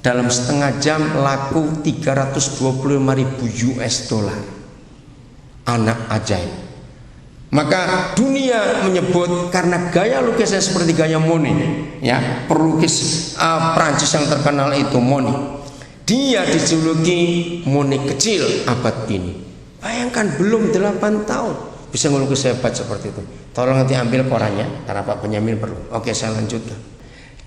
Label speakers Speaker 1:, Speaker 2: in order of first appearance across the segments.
Speaker 1: dalam setengah jam laku 325.000 US dollar. Anak ajaib. Maka dunia menyebut karena gaya lukisnya seperti gaya Monet, ya, pelukis Prancis yang terkenal itu Monet. Dia dijuluki Monet kecil abad ini. Bayangkan belum 8 tahun bisa melukis hebat seperti itu. Tolong nanti ambil korannya karena Pak Benyamin perlu. Oke, saya lanjutkan.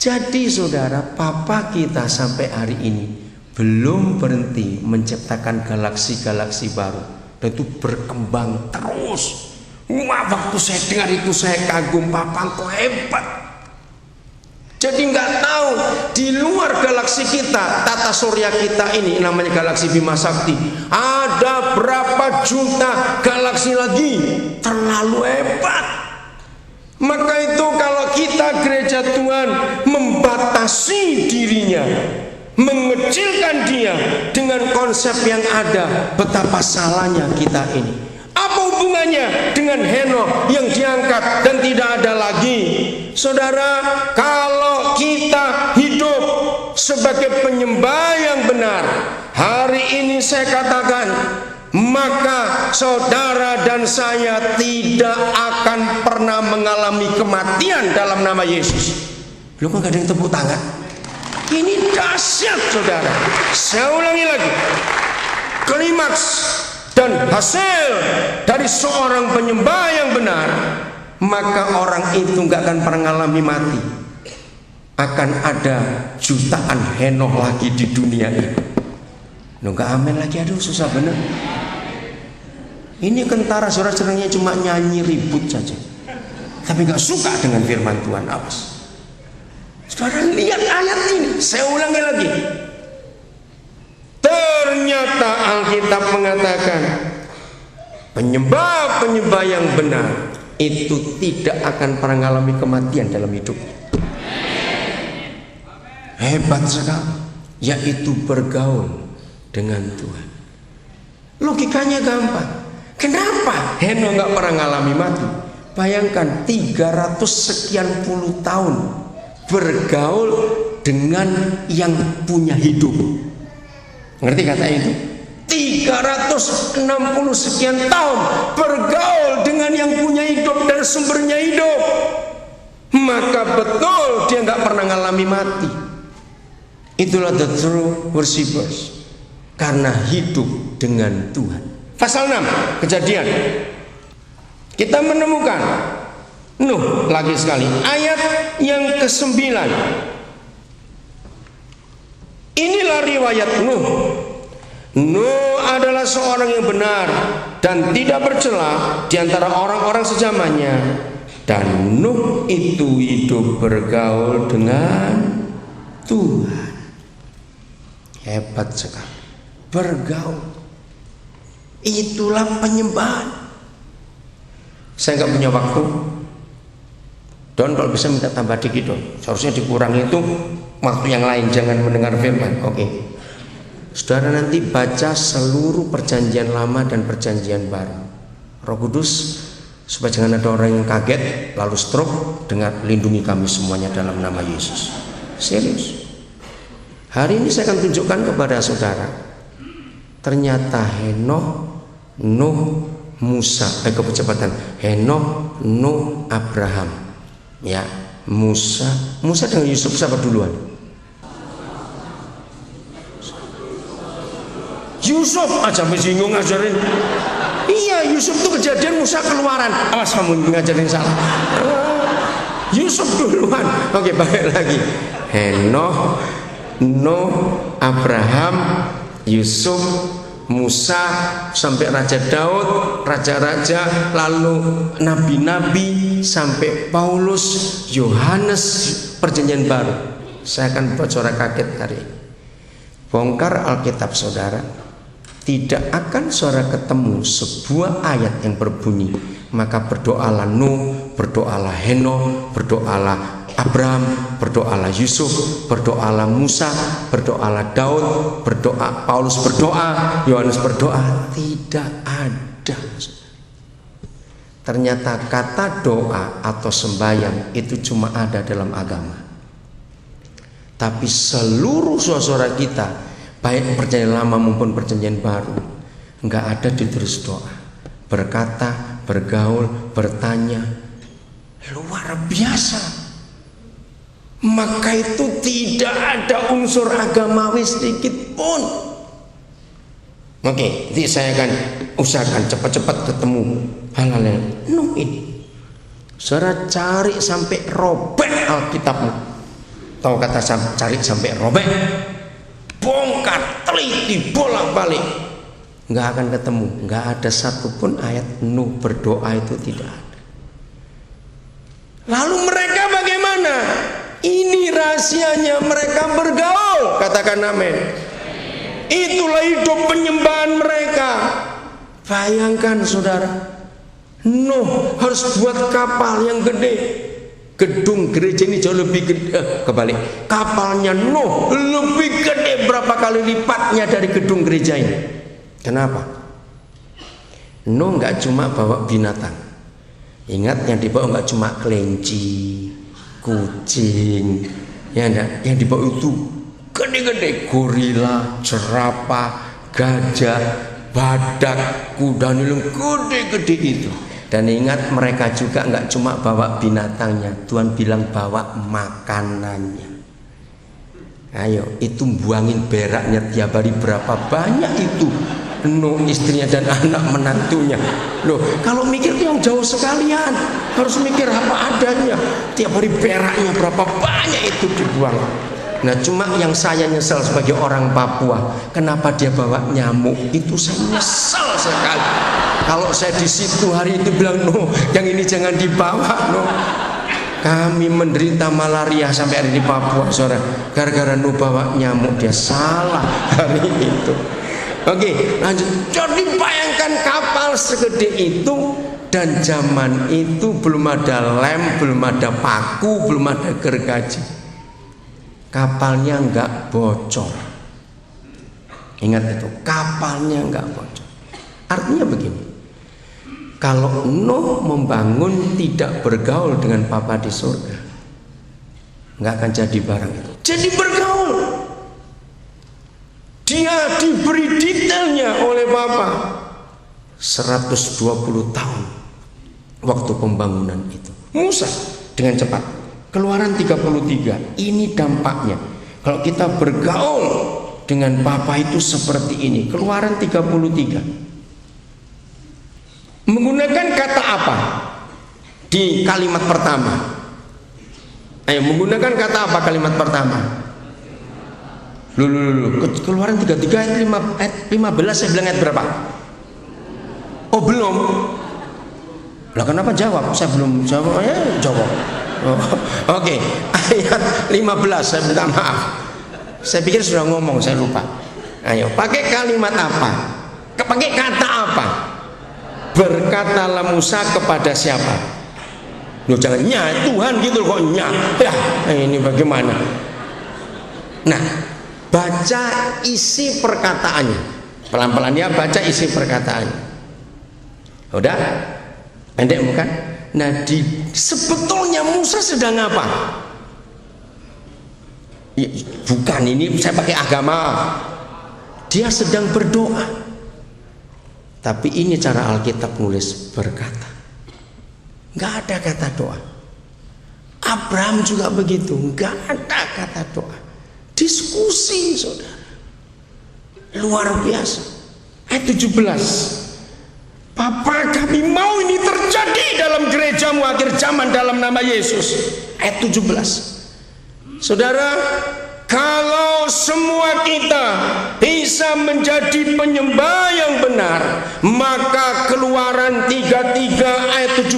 Speaker 1: Jadi saudara, papa kita sampai hari ini belum berhenti menciptakan galaksi-galaksi baru, dan itu berkembang terus. Wah, waktu saya dengar itu saya kagum, papa kok hebat. Jadi nggak tahu di luar galaksi kita, tata surya kita ini namanya galaksi Bima Sakti, ada berapa juta galaksi lagi, terlalu hebat. Maka itu kalau kita gereja Tuhan membatasi dirinya, mengecilkan dia dengan konsep yang ada, betapa salahnya kita ini. Apa hubungannya dengan Henokh yang diangkat dan tidak ada lagi? Saudara, kalau kita hidup sebagai penyembah yang benar, hari ini saya katakan, maka saudara dan saya tidak akan pernah mengalami kematian dalam nama Yesus. Lu kok gak ada yang tepuk tangan? Ini dahsyat saudara. Saya ulangi lagi. Klimaks dan hasil dari seorang penyembah yang benar, maka orang itu gak akan pernah mengalami mati. Akan ada jutaan Henokh lagi di dunia ini. Nggak amin lagi, aduh susah bener. Ini kentara saudara-saudaranya cuma nyanyi ribut saja, tapi gak suka dengan firman Tuhan. Awas. Saudara lihat ayat ini, saya ulangi lagi. Ternyata Alkitab mengatakan penyembah-penyembah yang benar itu tidak akan pernah mengalami kematian dalam hidupnya. Hebat sekali, yaitu bergaul dengan Tuhan. Logikanya gampang. Kenapa Henokh gak pernah mengalami mati? Bayangkan 300 sekian puluh tahun bergaul dengan yang punya hidup. Ngerti kata itu? 360 sekian tahun bergaul dengan yang punya hidup dan sumbernya hidup. Maka betul dia gak pernah mengalami mati. Itulah the true worshippers, karena hidup dengan Tuhan. Pasal 6 Kejadian, kita menemukan Nuh lagi sekali, ayat yang ke-9. Inilah riwayat Nuh. Nuh adalah seorang yang benar dan tidak bercela di antara orang-orang sezamannya, dan Nuh itu hidup bergaul dengan Tuhan. Hebat sekali, bergaul. Itulah penyembahan. Saya nggak punya waktu. Don, kalau bisa minta tambah dikit dong. Seharusnya dikurangi itu waktu yang lain, jangan mendengar firman. Oke. Saudara nanti baca seluruh perjanjian lama dan perjanjian baru. Roh Kudus, supaya jangan ada orang yang kaget lalu stroke, dengan lindungi kami semuanya dalam nama Yesus. Serius. Hari ini saya akan tunjukkan kepada saudara, ternyata Henokh, Nuh, Musa, kecepatan Henokh, Nuh, Abraham, ya, Musa dengan Yusuf siapa duluan? Yusuf aja menyinggung ngajarin. Iya, Yusuf itu Kejadian, Musa Keluaran. Awas kamu ngajarin salah. Yusuf duluan. Oke, balik lagi. Henokh, Nuh, Abraham, Yusuf, Musa, sampai Raja Daud, raja-raja, lalu nabi-nabi, sampai Paulus, Yohanes, perjanjian baru. Saya akan buat saudara kaget hari ini. Bongkar Alkitab saudara, tidak akan saudara ketemu sebuah ayat yang berbunyi, maka berdoalah Nuh, berdoalah Henokh, berdoalah Abraham, berdoalah Yusuf, berdoalah Musa, berdoalah Daud, berdoa Paulus, berdoa Yohanes, berdoa. Tidak ada. Ternyata kata doa atau sembahyang itu cuma ada dalam agama. Tapi seluruh saudara kita, baik perjanjian lama maupun perjanjian baru, enggak ada ditulis doa. Berkata, bergaul, bertanya, luar biasa. Maka itu tidak ada unsur agamawi sedikit pun. Oke, nanti saya akan usahakan cepat-cepat ketemu hal-hal yang ini. Saudara cari sampai robek Alkitabmu. Tahu kata cari sampai robek? Bongkar, teliti, bolak-balik, nggak akan ketemu. Nggak ada satupun ayat Nuh berdoa itu, tidak ada. Lalu mereka bagaimana? Ini rahasianya, mereka bergaul. Katakan amin. Itulah hidup penyembahan mereka. Bayangkan saudara, Nuh harus buat kapal yang gede. Gedung gereja ini jauh lebih gede, kebalik. Kapalnya Nuh lebih gede berapa kali lipatnya dari gedung gereja ini. Kenapa? Nuh nggak cuma bawa binatang. Ingat, yang dibawa nggak cuma kelinci, kucing, ya enggak? Yang dibawa itu gede-gede, gorila, jerapah, gajah, badak, kuda nilung, gede-gede itu. Dan ingat, mereka juga nggak cuma bawa binatangnya, Tuhan bilang bawa makanannya. Ayo, itu buangin beraknya tiap hari berapa banyak itu Nuh, istrinya dan anak menantunya. Loh, kalau mikir yang jauh sekalian, harus mikir apa adanya. Tiap hari beraknya berapa banyak itu dibuang. Nah, cuma yang saya nyesel sebagai orang Papua, kenapa dia bawa nyamuk? Itu saya nyesel sekali. Kalau saya di situ hari itu bilang, no, yang ini jangan dibawa, no. Kami menderita malaria sampai hari di Papua, saudara. Gara-gara no bawa nyamuk, dia salah hari itu. Oke, lanjut. Jadi bayangkan kapal segede itu, dan zaman itu belum ada lem, belum ada paku, belum ada gergaji. Kapalnya nggak bocor. Ingat itu, kapalnya nggak bocor. Artinya begini, kalau Nuh membangun tidak bergaul dengan Bapa di surga, nggak akan jadi barang itu. Jadi bergaul. Dia diberi detailnya oleh Bapa. 120 tahun waktu pembangunan itu. Musa dengan cepat. Keluaran 33. Ini dampaknya. Kalau kita bergaul dengan Bapa itu seperti ini. Keluaran 33. Menggunakan kata apa di kalimat pertama? Ayo, menggunakan kata apa kalimat pertama? Keluaran 33 ayat 15, saya bilang ayat berapa? Oh, belum. Lah kenapa jawab? Saya belum jawab. Jawab. Oh, Oke. Ayat 15, saya minta maaf. Saya pikir sudah ngomong, saya lupa. Ayo, pakai kalimat apa? Pakai kata apa? Berkatalah Musa kepada siapa? Loh, jangan nya, Tuhan gitu kok nya. Ya, ini bagaimana? Nah, baca isi perkataannya. Pelan-pelan ya, baca isi perkataannya. Udah? Pendek bukan? Nah, sebetulnya Musa sedang apa? Ya, bukan, ini saya pakai agama. Dia sedang berdoa. Tapi ini cara Alkitab nulis, berkata. Nggak ada kata doa. Abraham juga begitu, nggak ada kata doa. Diskusi, saudara. Luar biasa. Ayat 17. Papa, kami mau ini terjadi dalam gerejamu akhir zaman dalam nama Yesus. Ayat 17. Saudara, kalau semua kita bisa menjadi penyembah yang benar, maka Keluaran 33 ayat 17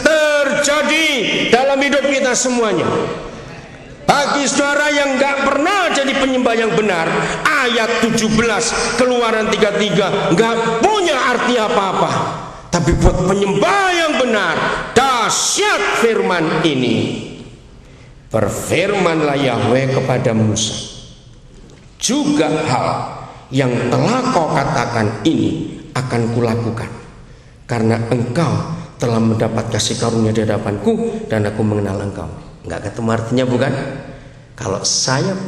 Speaker 1: terjadi dalam hidup kita semuanya. Bagi saudara yang gak pernah jadi penyembah yang benar, ayat 17 Keluaran 33 gak punya arti apa-apa. Tapi buat penyembah yang benar, dahsyat firman ini. Berfirmanlah Yahweh kepada Musa, juga hal yang telah kau katakan ini akan kulakukan, karena engkau telah mendapat kasih karunia di hadapanku dan aku mengenal engkau. Enggak ketemu artinya bukan? Kalau saya